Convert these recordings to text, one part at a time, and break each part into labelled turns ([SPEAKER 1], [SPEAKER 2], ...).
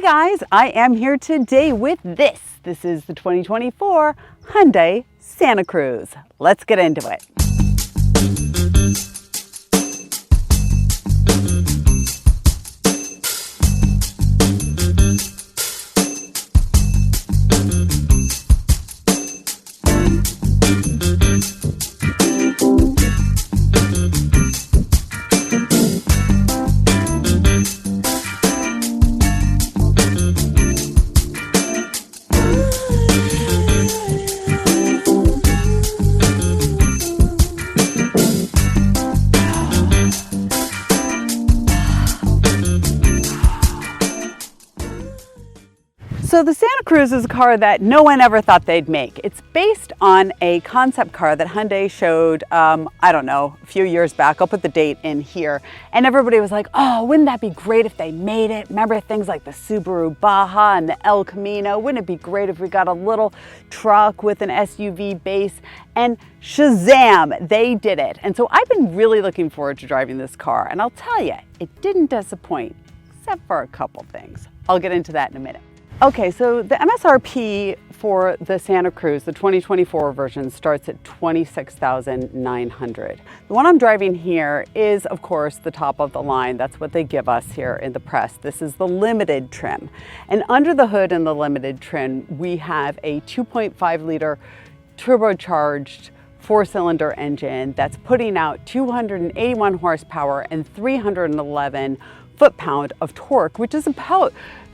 [SPEAKER 1] Hey guys, I am here today with this. This is the 2024 Hyundai Santa Cruz. Let's get into it. So the Santa Cruz is a car that no one ever thought they'd make. It's based on a concept car that Hyundai showed, I don't know, a few years back. I'll put the date in here. And everybody was like, oh, wouldn't that be great if they made it? Remember things like the Subaru Baja and the El Camino? Wouldn't it be great if we got a little truck with an SUV base? And Shazam, they did it. And so I've been really looking forward to driving this car. And I'll tell you, it didn't disappoint, except for a couple things. I'll get into that in a minute. Okay, so the MSRP for the Santa Cruz, the 2024 version, starts at $26,900. The one I'm driving here is, of course, the top of the line. That's what they give us here in the press. This is the limited trim. And under the hood in the limited trim, we have a 2.5 liter turbocharged four-cylinder engine that's putting out 281 horsepower and 311 foot-pound of torque, which is about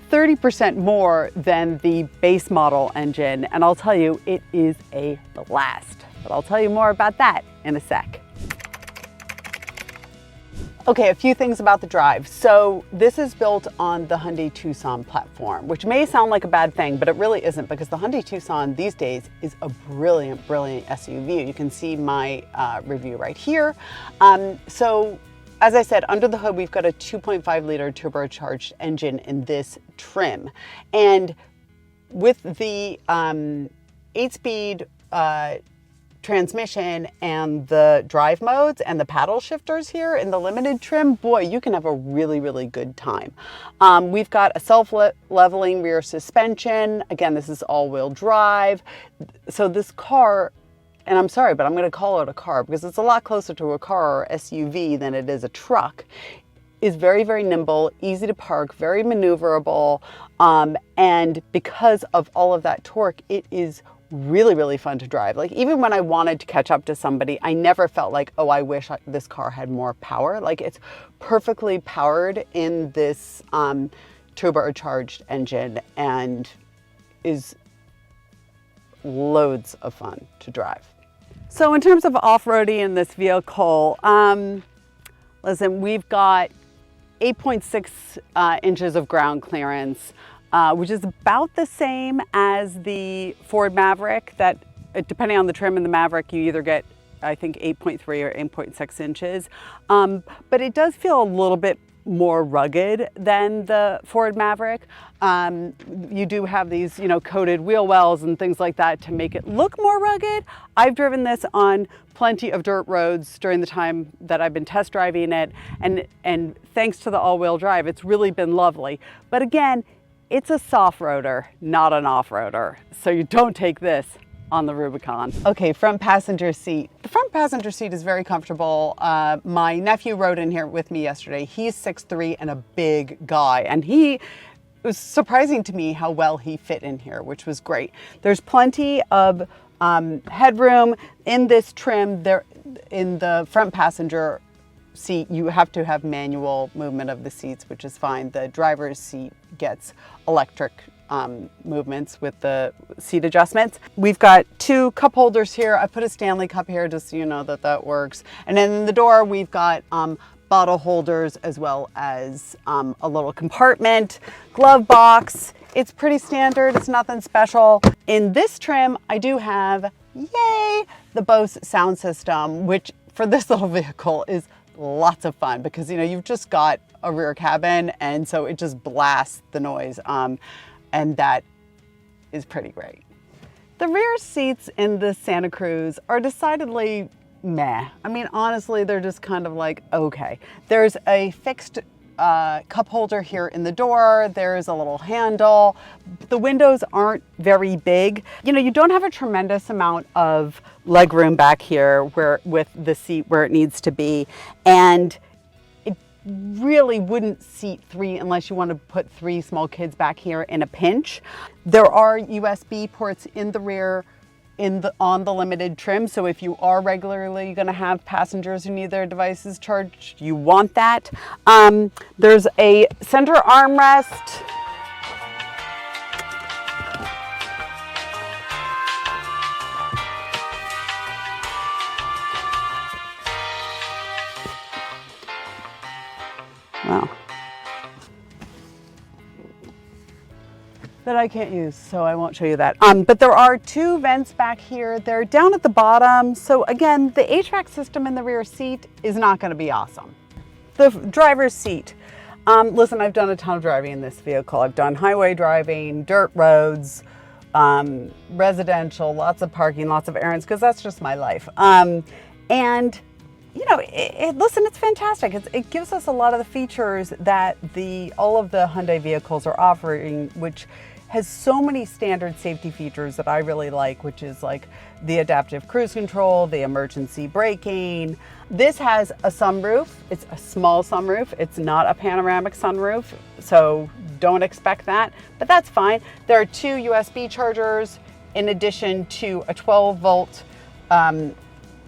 [SPEAKER 1] 30% more than the base model engine, and I'll tell you, it is a blast. But I'll tell you more about that in a sec. Okay, a few things about the drive. So this is built on the Hyundai Tucson platform, which may sound like a bad thing, but it really isn't, because the Hyundai Tucson these days is a brilliant, brilliant SUV. You can see my review right here. As I said, under the hood, we've got a 2.5 liter turbocharged engine in this trim. And with the 8-speed transmission and the drive modes and the paddle shifters here in the limited trim, boy, you can have a really, really good time. We've got a self-leveling rear suspension. Again, this is all-wheel drive. So this car, and I'm sorry, but I'm going to call it a car because it's a lot closer to a car or SUV than it is a truck, is very, very nimble, easy to park, very maneuverable. And because of all of that torque, it is really, really fun to drive. Like, even when I wanted to catch up to somebody, I never felt like, oh, I wish this car had more power. Like, it's perfectly powered in this turbocharged engine and is loads of fun to drive. So in terms of off-roading in this vehicle, listen, we've got 8.6 inches of ground clearance, which is about the same as the Ford Maverick. That, depending on the trim in the Maverick, you either get, I think, 8.3 or 8.6 inches. But it does feel a little bit more rugged than the Ford Maverick. You do have these, coated wheel wells and things like that to make it look more rugged. I've driven this on plenty of dirt roads during the time that I've been test driving it, and thanks to the all-wheel drive, it's really been lovely. But again, it's a soft roader, not an off-roader. So you don't take this on the Rubicon. Okay, front passenger seat. The front passenger seat is very comfortable. My nephew rode in here with me yesterday. He's 6'3" and a big guy, and it was surprising to me how well he fit in here, which was great. There's plenty of headroom in this trim. There, in the front passenger seat, you have to have manual movement of the seats, which is fine. The driver's seat gets electric movements with the seat adjustments. We've got 2 cup holders here. I put a Stanley cup here just so you know that works. And then in the door, we've got bottle holders as well as a little compartment, glove box. It's pretty standard. It's nothing special. In this trim, I do have, yay, the Bose sound system, which for this little vehicle is lots of fun because, you've just got a rear cabin, and so it just blasts the noise. And that is pretty great. The rear seats in the Santa Cruz are decidedly meh. I mean, honestly, they're just kind of like, okay. There's a fixed cup holder here in the door. There's a little handle. The windows aren't very big. You know, you don't have a tremendous amount of leg room back here where with the seat where it needs to be. And it really wouldn't seat 3 unless you want to put 3 small kids back here in a pinch. There are USB ports in the rear on the limited trim. So if you are regularly going to have passengers who need their devices charged, you want that. There's a center armrest. Wow. That I can't use, so I won't show you that. But there are 2 vents back here. They're down at the bottom. So again, the HVAC system in the rear seat is not gonna be awesome. The driver's seat. Listen, I've done a ton of driving in this vehicle. I've done highway driving, dirt roads, residential, lots of parking, lots of errands, because that's just my life. And you know, listen, it's fantastic. It gives us a lot of the features that all of the Hyundai vehicles are offering, which has so many standard safety features that I really like, which is like the adaptive cruise control, the emergency braking. This has a sunroof. It's a small sunroof. It's not a panoramic sunroof, so don't expect that, but that's fine. There are 2 USB chargers in addition to a 12-volt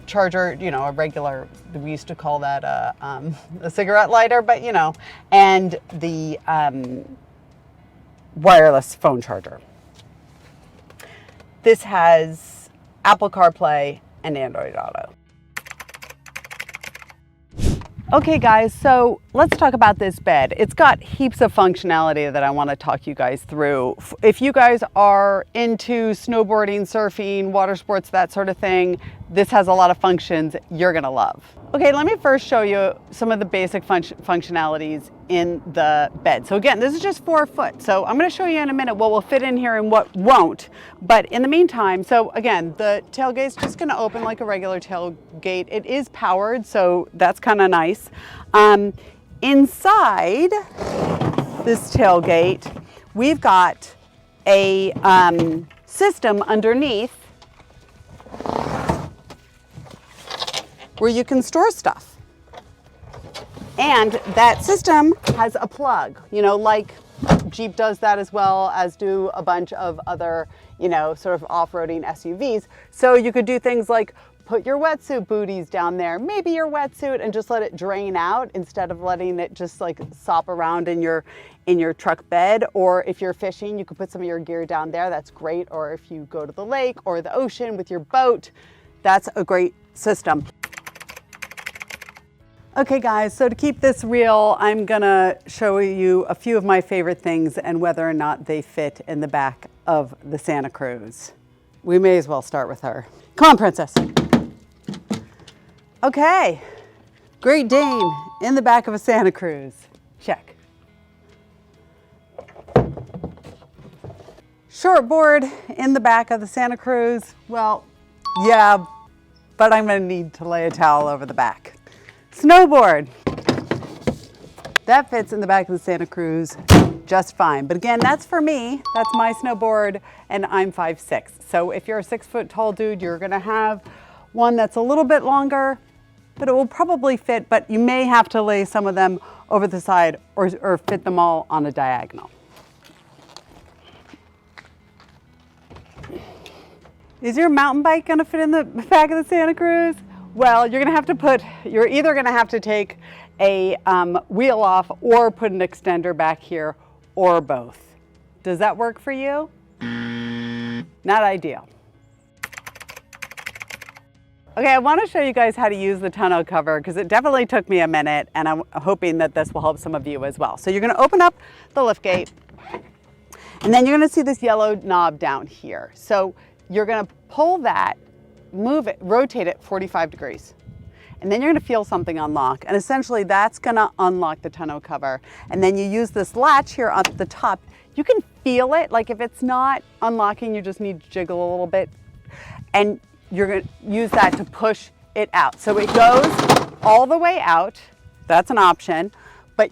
[SPEAKER 1] charger, you know, a regular, we used to call that a cigarette lighter, but you know, and the wireless phone charger. This has Apple CarPlay and Android Auto. Okay guys, so let's talk about this bed. It's got heaps of functionality that I want to talk you guys through. If you guys are into snowboarding, surfing, water sports, that sort of thing, this has a lot of functions you're gonna love. Okay, let me first show you some of the basic functionalities in the bed. So again, this is just 4 foot. So I'm gonna show you in a minute what will fit in here and what won't. But in the meantime, so again, the tailgate's just gonna open like a regular tailgate. It is powered, so that's kind of nice. Inside this tailgate, we've got a system underneath where you can store stuff. And that system has a plug, you know, like Jeep does that as well, as do a bunch of other, you know, sort of off-roading SUVs. So you could do things like put your wetsuit booties down there, maybe your wetsuit, and just let it drain out instead of letting it just like sop around in your truck bed. Or if you're fishing, you could put some of your gear down there. That's great. Or if you go to the lake or the ocean with your boat, that's a great system. Okay guys, so to keep this real, I'm gonna show you a few of my favorite things and whether or not they fit in the back of the Santa Cruz. We may as well start with her. Come on, princess. Okay, Great Dane in the back of a Santa Cruz. Check. Shortboard in the back of the Santa Cruz. Well, yeah, but I'm gonna need to lay a towel over the back. Snowboard. That fits in the back of the Santa Cruz just fine. But again, that's for me. That's my snowboard, and I'm 5'6". So if you're a 6 foot tall dude, you're gonna have one that's a little bit longer, but it will probably fit, but you may have to lay some of them over the side or fit them all on a diagonal. Is your mountain bike gonna fit in the back of the Santa Cruz? Well, you're either gonna have to take a wheel off or put an extender back here, or both. Does that work for you? Not ideal. Okay, I wanna show you guys how to use the tonneau cover because it definitely took me a minute, and I'm hoping that this will help some of you as well. So you're gonna open up the lift gate, and then you're gonna see this yellow knob down here. So you're gonna pull that, move it, rotate it 45 degrees. And then you're gonna feel something unlock. And essentially that's gonna unlock the tonneau cover. And then you use this latch here at the top. You can feel it, like if it's not unlocking, you just need to jiggle a little bit. And you're gonna use that to push it out. So it goes all the way out, that's an option, but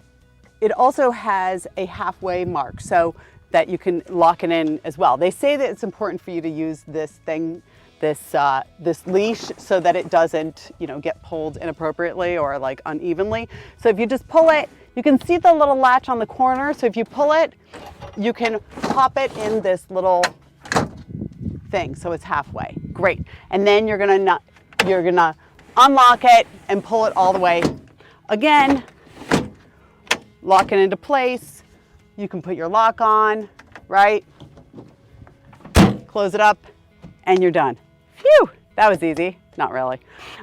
[SPEAKER 1] it also has a halfway mark so that you can lock it in as well. They say that it's important for you to use this thing, this leash, so that it doesn't, get pulled inappropriately or like unevenly. So if you just pull it, you can see the little latch on the corner. So if you pull it, you can pop it in this little thing, so it's halfway. Great. And then you're gonna unlock it and pull it all the way. Again, lock it into place. You can put your lock on, right? Close it up, and you're done. Phew, that was easy. Not really.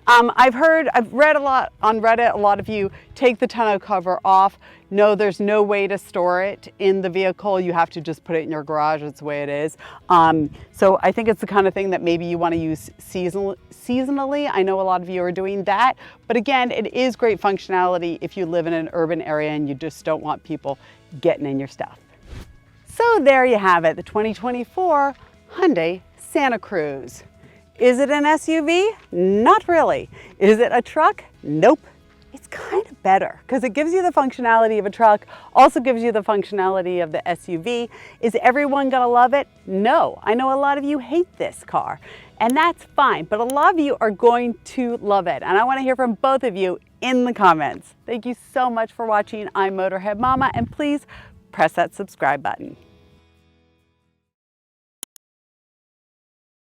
[SPEAKER 1] I've read a lot on Reddit, a lot of you take the tonneau cover off. No, there's no way to store it in the vehicle. You have to just put it in your garage. That's the way it is. So I think it's the kind of thing that maybe you want to use seasonally. I know a lot of you are doing that. But again, it is great functionality if you live in an urban area and you just don't want people getting in your stuff. So there you have it, the 2024 Hyundai Santa Cruz. Is it an SUV? Not really. Is it a truck? Nope. It's kind of better because it gives you the functionality of a truck, also gives you the functionality of the SUV. Is everyone gonna love it? No. I know a lot of you hate this car, and that's fine, but a lot of you are going to love it. And I wanna hear from both of you in the comments. Thank you so much for watching. I'm Motorhead Mama, and please press that subscribe button.